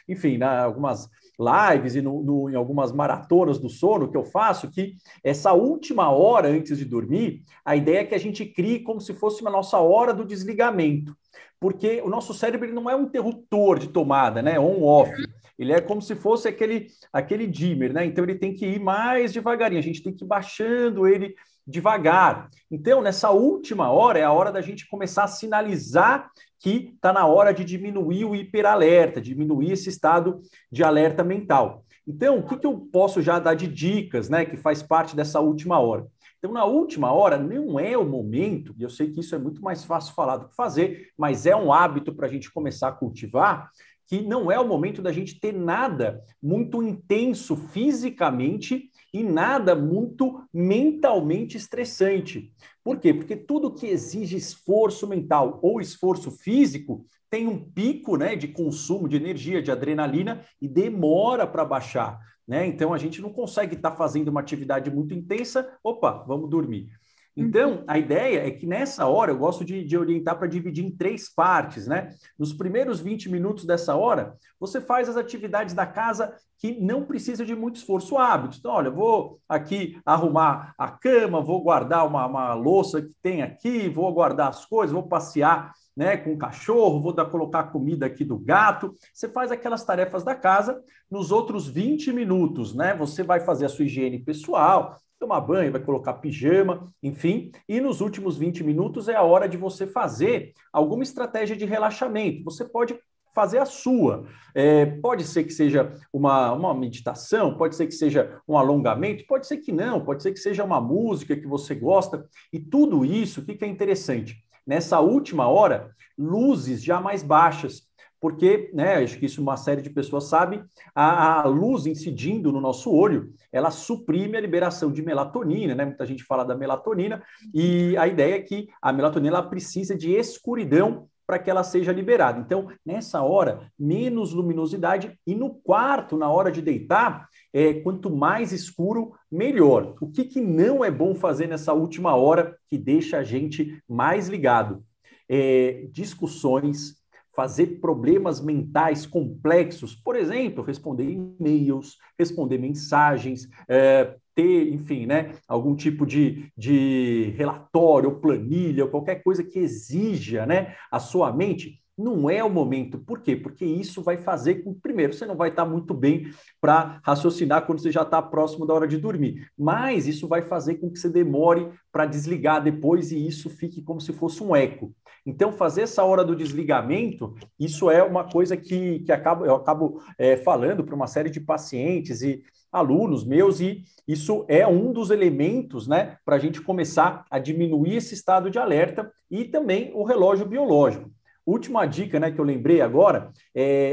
enfim, algumas lives e em algumas maratonas do sono que eu faço, que essa última hora antes de dormir, a ideia é que a gente crie como se fosse a nossa hora do desligamento, porque o nosso cérebro ele não é um interruptor de tomada, né, on-off, ele é como se fosse aquele dimmer, né, então ele tem que ir mais devagarinho, a gente tem que ir baixando ele devagar. Então, nessa última hora, é a hora da gente começar a sinalizar que está na hora de diminuir o hiperalerta, diminuir esse estado de alerta mental. Então, o que eu posso já dar de dicas, né, que faz parte dessa última hora? Então, na última hora, não é o momento, e eu sei que isso é muito mais fácil falar do que fazer, mas é um hábito para a gente começar a cultivar, que não é o momento da gente ter nada muito intenso fisicamente e nada muito mentalmente estressante. Por quê? Porque tudo que exige esforço mental ou esforço físico tem um pico, né, de consumo de energia, de adrenalina, e demora para baixar, né? Então, a gente não consegue estar fazendo uma atividade muito intensa, opa, vamos dormir. Então, a ideia é que nessa hora, eu gosto de orientar para dividir em 3 partes, né? Nos primeiros 20 minutos dessa hora, você faz as atividades da casa que não precisa de muito esforço, hábitos. Então, olha, vou aqui arrumar a cama, vou guardar uma louça que tem aqui, vou guardar as coisas, vou passear, né, com o cachorro, vou colocar a comida aqui do gato. Você faz aquelas tarefas da casa. Nos outros 20 minutos, né, você vai fazer a sua higiene pessoal, tomar banho, vai colocar pijama, enfim. E nos últimos 20 minutos é a hora de você fazer alguma estratégia de relaxamento. Você pode fazer a sua. Pode ser que seja uma meditação, pode ser que seja um alongamento, pode ser que não, pode ser que seja uma música que você gosta. E tudo isso, o que é interessante? Nessa última hora, luzes já mais baixas, porque, né, acho que isso uma série de pessoas sabe, a luz incidindo no nosso olho, ela suprime a liberação de melatonina, né? Muita gente fala da melatonina, e a ideia é que a melatonina ela precisa de escuridão para que ela seja liberada. Então, nessa hora, menos luminosidade, e no quarto, na hora de deitar, quanto mais escuro, melhor. O que não é bom fazer nessa última hora que deixa a gente mais ligado? Discussões, fazer problemas mentais complexos, por exemplo, responder e-mails, responder mensagens, ter, enfim, né, algum tipo de relatório, planilha, qualquer coisa que exija, né, a sua mente, não é o momento. Por quê? Porque isso vai fazer com que, primeiro, você não vai estar muito bem para raciocinar quando você já está próximo da hora de dormir, mas isso vai fazer com que você demore para desligar depois e isso fique como se fosse um eco. Então, fazer essa hora do desligamento, isso é uma coisa que eu acabo falando para uma série de pacientes e alunos meus, e isso é um dos elementos, né, para a gente começar a diminuir esse estado de alerta e também o relógio biológico. Última dica, né, que eu lembrei agora,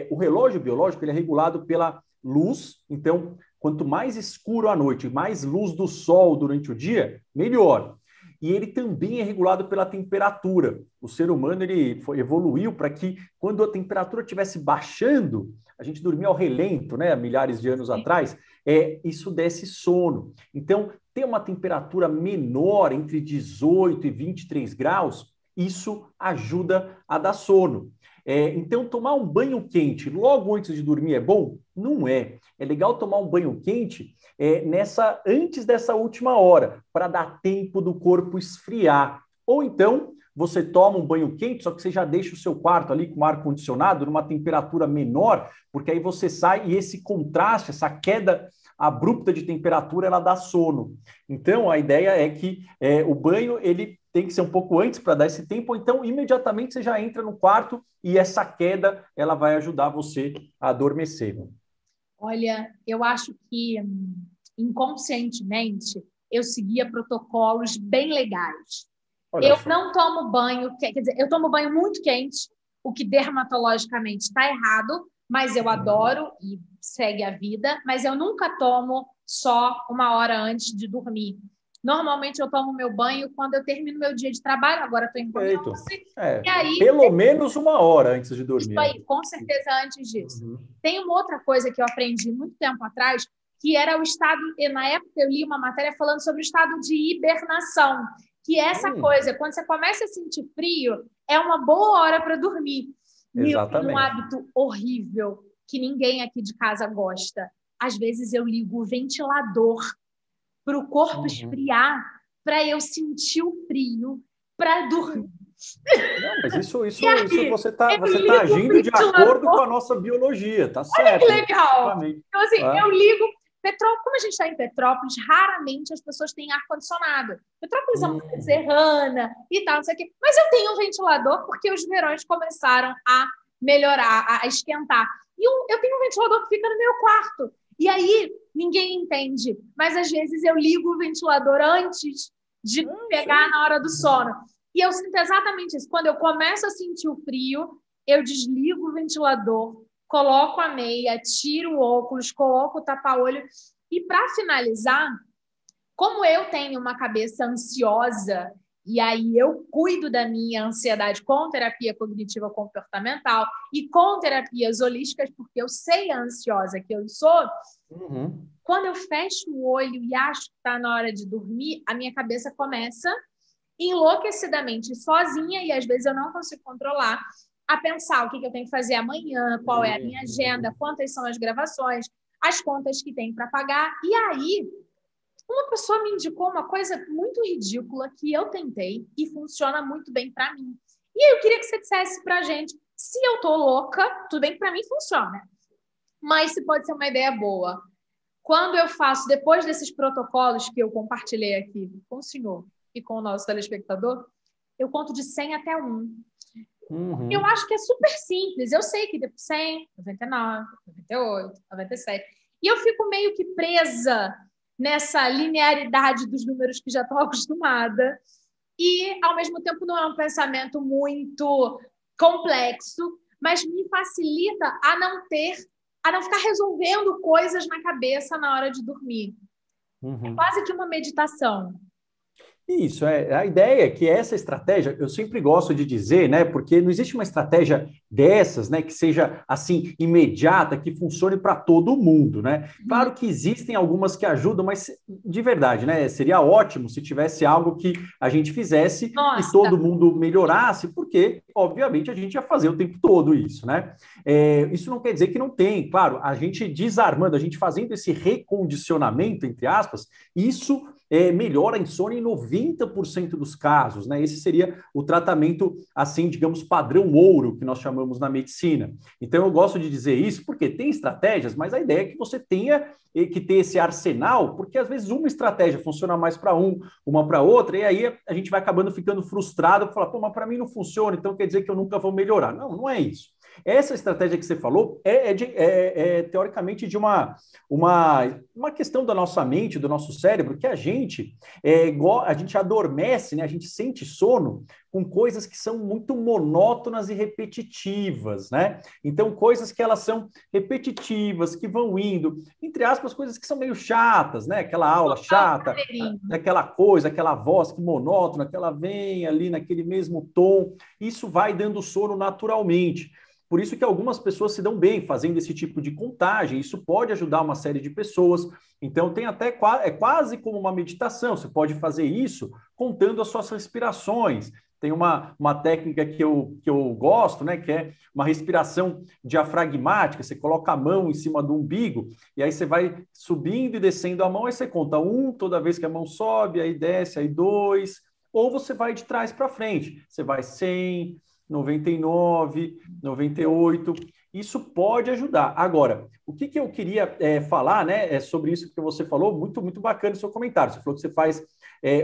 o relógio biológico ele é regulado pela luz, então, quanto mais escuro à noite, mais luz do sol durante o dia, melhor. E ele também é regulado pela temperatura. O ser humano ele evoluiu para que, quando a temperatura estivesse baixando, a gente dormia ao relento, né, há milhares de anos atrás, isso desse sono. Então, ter uma temperatura menor, entre 18 e 23 graus, isso ajuda a dar sono. Então, tomar um banho quente logo antes de dormir é bom? Não é. É legal tomar um banho quente antes dessa última hora, para dar tempo do corpo esfriar. Ou então, você toma um banho quente, só que você já deixa o seu quarto ali com ar-condicionado numa temperatura menor, porque aí você sai e esse contraste, essa queda abrupta de temperatura, ela dá sono. Então, a ideia é que o banho, ele tem que ser um pouco antes para dar esse tempo, ou então imediatamente você já entra no quarto e essa queda, ela vai ajudar você a adormecer. Olha, eu acho que inconscientemente eu seguia protocolos bem legais. Eu não tomo banho, quer dizer, eu tomo banho muito quente, o que dermatologicamente está errado, mas eu adoro e segue a vida, mas eu nunca tomo só 1 hora antes de dormir. Normalmente eu tomo meu banho quando eu termino meu dia de trabalho, agora estou em home office, e aí... Pelo menos 1 hora antes de dormir. Isso aí, com certeza antes disso. Tem uma outra coisa que eu aprendi muito tempo atrás, que era o estado, e na época eu li uma matéria falando sobre o estado de hibernação, que é essa coisa, quando você começa a sentir frio, é uma boa hora para dormir. Exatamente. Um hábito horrível que ninguém aqui de casa gosta. Às vezes eu ligo o ventilador para o corpo esfriar, para eu sentir o frio, para dormir. Não, mas isso você tá agindo de acordo com a nossa biologia, tá certo? Olha que legal! Então, assim, eu ligo... Como a gente está em Petrópolis, raramente as pessoas têm ar-condicionado. Petrópolis é uma serrana e tal, não sei o quê. Mas eu tenho um ventilador porque os verões começaram a melhorar, a esquentar. E eu tenho um ventilador que fica no meu quarto. E aí, ninguém entende. Mas, às vezes, eu ligo o ventilador antes de pegar na hora do sono. E eu sinto exatamente isso. Quando eu começo a sentir o frio, eu desligo o ventilador, coloco a meia, tiro o óculos, coloco o tapa-olho. E, para finalizar, como eu tenho uma cabeça ansiosa E aí eu cuido da minha ansiedade com terapia cognitiva comportamental e com terapias holísticas, porque eu sei a ansiosa que eu sou. Quando eu fecho o olho e acho que está na hora de dormir, a minha cabeça começa enlouquecidamente sozinha, e às vezes eu não consigo controlar, a pensar o que eu tenho que fazer amanhã, qual é a minha agenda, quantas são as gravações, as contas que tem para pagar. E aí, uma pessoa me indicou uma coisa muito ridícula que eu tentei e funciona muito bem para mim. E aí eu queria que você dissesse para a gente se eu tô louca, tudo bem que para mim funciona, mas se pode ser uma ideia boa. Quando eu faço, depois desses protocolos que eu compartilhei aqui com o senhor e com o nosso telespectador, eu conto de 100 até 1. Eu acho que é super simples. Eu sei que 100, 99, 98, 97. E eu fico meio que presa nessa linearidade dos números que já estou acostumada. E, ao mesmo tempo, não é um pensamento muito complexo, mas me facilita a não ficar resolvendo coisas na cabeça na hora de dormir. É quase que uma meditação. Isso, a ideia é que essa estratégia, eu sempre gosto de dizer, né, porque não existe uma estratégia dessas, né, que seja, assim, imediata, que funcione para todo mundo, né? Claro que existem algumas que ajudam, mas, de verdade, né, seria ótimo se tivesse algo que a gente fizesse e todo mundo melhorasse, porque, obviamente, a gente ia fazer o tempo todo isso, né? Isso não quer dizer que não tem, claro, a gente desarmando, a gente fazendo esse recondicionamento, entre aspas, isso melhora a insônia em 90% dos casos, né? Esse seria o tratamento, assim, digamos, padrão ouro, que nós chamamos na medicina. Então, eu gosto de dizer isso porque tem estratégias, mas a ideia é que você tenha que ter esse arsenal, porque às vezes uma estratégia funciona mais para uma para outra, e aí a gente vai acabando ficando frustrado, falar, pô, mas para mim não funciona, então quer dizer que eu nunca vou melhorar. Não, não é isso. Essa estratégia que você falou teoricamente de uma questão da nossa mente, do nosso cérebro, que a gente adormece, né? A gente sente sono com coisas que são muito monótonas e repetitivas, né? Então, coisas que elas são repetitivas, que vão indo, entre aspas, coisas que são meio chatas, né? Aquela aula chata, aquela coisa, aquela voz que monótona, que ela vem ali naquele mesmo tom, isso vai dando sono naturalmente. Por isso que algumas pessoas se dão bem fazendo esse tipo de contagem, isso pode ajudar uma série de pessoas. Então, tem até quase como uma meditação, você pode fazer isso contando as suas respirações. Tem uma técnica que eu gosto, né, que é uma respiração diafragmática, você coloca a mão em cima do umbigo, e aí você vai subindo e descendo a mão, aí você conta 1 toda vez que a mão sobe, aí desce, aí 2, ou você vai de trás para frente, você vai 100... 99, 98, isso pode ajudar. Agora, o que eu queria falar, né, sobre isso que você falou, muito, muito bacana o seu comentário. Você falou que você faz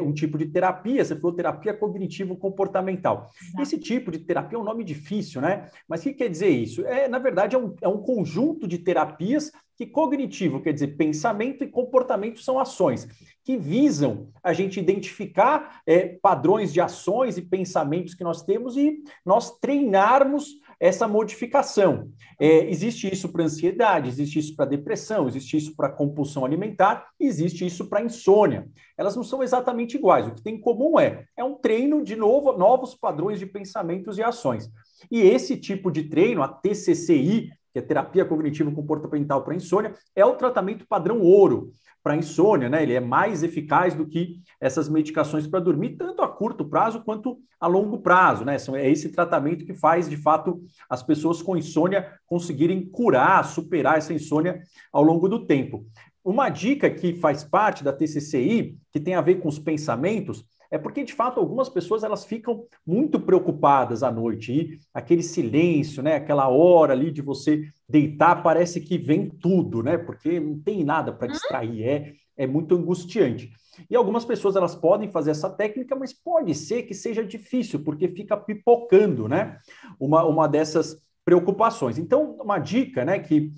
um tipo de terapia, você falou terapia cognitivo-comportamental. Esse tipo de terapia é um nome difícil, né? Mas o que quer dizer isso? Na verdade, é um conjunto de terapias que cognitivo quer dizer pensamento e comportamento são ações que visam a gente identificar padrões de ações e pensamentos que nós temos e nós treinarmos essa modificação. Existe isso para ansiedade, existe isso para depressão, existe isso para compulsão alimentar, existe isso para insônia. Elas não são exatamente iguais. O que tem em comum é um treino de novos padrões de pensamentos e ações. E esse tipo de treino, a TCCI, que é terapia cognitivo-comportamental para insônia, é o tratamento padrão ouro para insônia, né? Ele é mais eficaz do que essas medicações para dormir, tanto a curto prazo quanto a longo prazo, né? É esse tratamento que faz, de fato, as pessoas com insônia conseguirem curar, superar essa insônia ao longo do tempo. Uma dica que faz parte da TCCI, que tem a ver com os pensamentos, é porque, de fato, algumas pessoas elas ficam muito preocupadas à noite. E aquele silêncio, né? Aquela hora ali de você deitar, parece que vem tudo, né? Porque não tem nada para distrair, é muito angustiante. E algumas pessoas elas podem fazer essa técnica, mas pode ser que seja difícil, porque fica pipocando, né? Uma dessas preocupações. Então, uma dica, né, que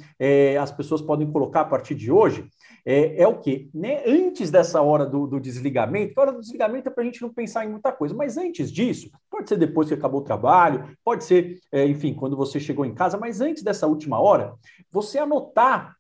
as pessoas podem colocar a partir de hoje é o quê? Né? Antes dessa hora do desligamento, que a hora do desligamento é para a gente não pensar em muita coisa, mas antes disso, pode ser depois que acabou o trabalho, pode ser, enfim, quando você chegou em casa, mas antes dessa última hora, você anotar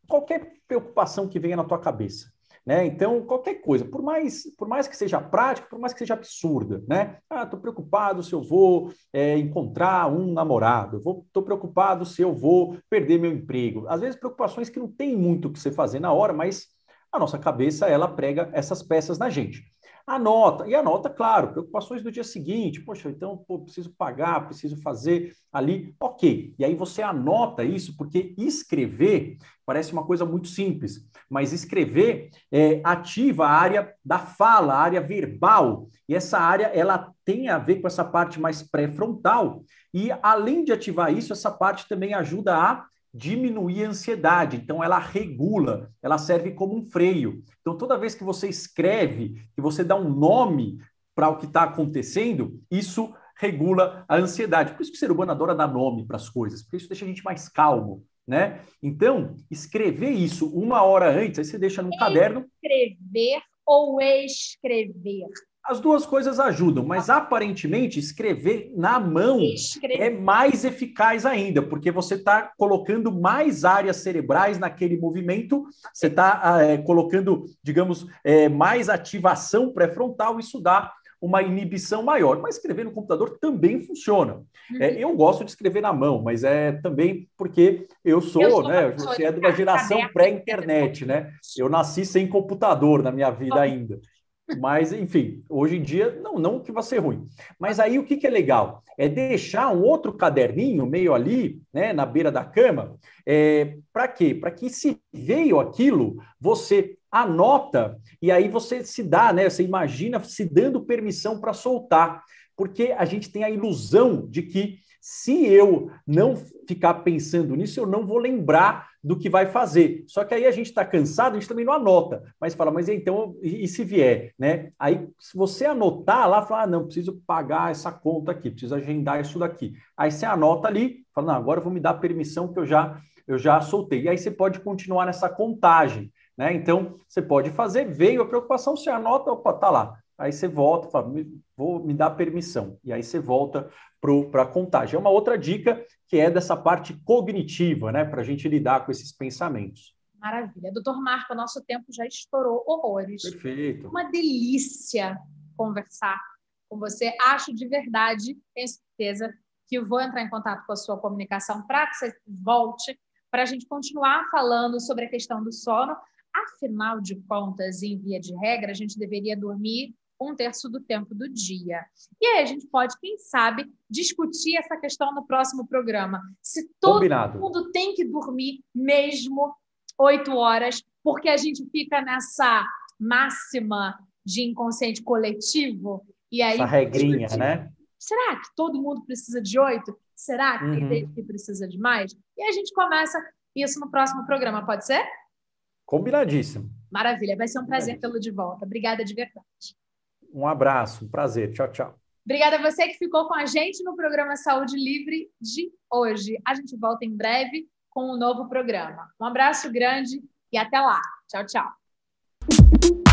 qualquer preocupação que venha na tua cabeça. né? Então, qualquer coisa, por mais que seja prática, por mais que seja absurda, né? Estou preocupado se eu vou encontrar um namorado, estou preocupado se eu vou perder meu emprego. Às vezes, preocupações que não tem muito o que você fazer na hora, mas a nossa cabeça, ela prega essas peças na gente. Anota, claro, preocupações do dia seguinte, poxa, então, preciso pagar, preciso fazer ali, ok. E aí você anota isso, porque escrever parece uma coisa muito simples, mas escrever ativa a área da fala, a área verbal, e essa área, ela tem a ver com essa parte mais pré-frontal, e além de ativar isso, essa parte também ajuda a diminuir a ansiedade, então ela regula, ela serve como um freio. Então toda vez que você escreve, que você dá um nome para o que está acontecendo, isso regula a ansiedade. Por isso que o ser humano adora dar nome para as coisas, porque isso deixa a gente mais calmo, né? Então, escrever isso 1 hora antes, aí você deixa no caderno. Escrever ou escrever? As duas coisas ajudam, mas aparentemente escrever na mão é mais eficaz ainda, porque você está colocando mais áreas cerebrais naquele movimento, você está colocando, digamos, mais ativação pré-frontal, isso dá uma inibição maior. Mas escrever no computador também funciona. Eu gosto de escrever na mão, mas também porque eu sou, né? Você é de uma geração pré-internet, né? Eu nasci sem computador na minha vida ainda. Mas, enfim, hoje em dia, não que vai ser ruim. Mas aí o que é legal? É deixar um outro caderninho meio ali, né, na beira da cama. Para quê? Para que se veio aquilo, você anota e aí você se dá, né? Você imagina se dando permissão para soltar. Porque a gente tem a ilusão de que se eu não ficar pensando nisso, eu não vou lembrar do que vai fazer. Só que aí a gente está cansado, a gente também não anota, mas fala, mas então, e se vier, né? Aí, se você anotar lá, fala, não, preciso pagar essa conta aqui, preciso agendar isso daqui. Aí você anota ali, fala, não, agora eu vou me dar permissão que eu já soltei. E aí você pode continuar nessa contagem, né? Então, você pode fazer, veio a preocupação, você anota, opa, tá lá. Aí você volta, fala, vou me dar permissão. E aí você volta para a contagem. É uma outra dica que é dessa parte cognitiva, né? Para a gente lidar com esses pensamentos. Maravilha. Doutor Marco, nosso tempo já estourou horrores. Perfeito. Uma delícia conversar com você. Acho de verdade, tenho certeza, que eu vou entrar em contato com a sua comunicação para que você volte, para a gente continuar falando sobre a questão do sono. Afinal de contas, em via de regra, a gente deveria dormir 1/3 do tempo do dia. E aí a gente pode, quem sabe, discutir essa questão no próximo programa. Se todo mundo tem que dormir mesmo 8 horas, porque a gente fica nessa máxima de inconsciente coletivo. E aí, essa regrinha, né? Será que todo mundo precisa de 8? Será que tem gente que precisa de mais? E a gente começa isso no próximo programa, pode ser? Combinadíssimo. Maravilha, vai ser um prazer tê-lo de volta. Obrigada de verdade. Um abraço, um prazer. Tchau, tchau. Obrigada a você que ficou com a gente no programa Saúde Livre de hoje. A gente volta em breve com um novo programa. Um abraço grande e até lá. Tchau, tchau.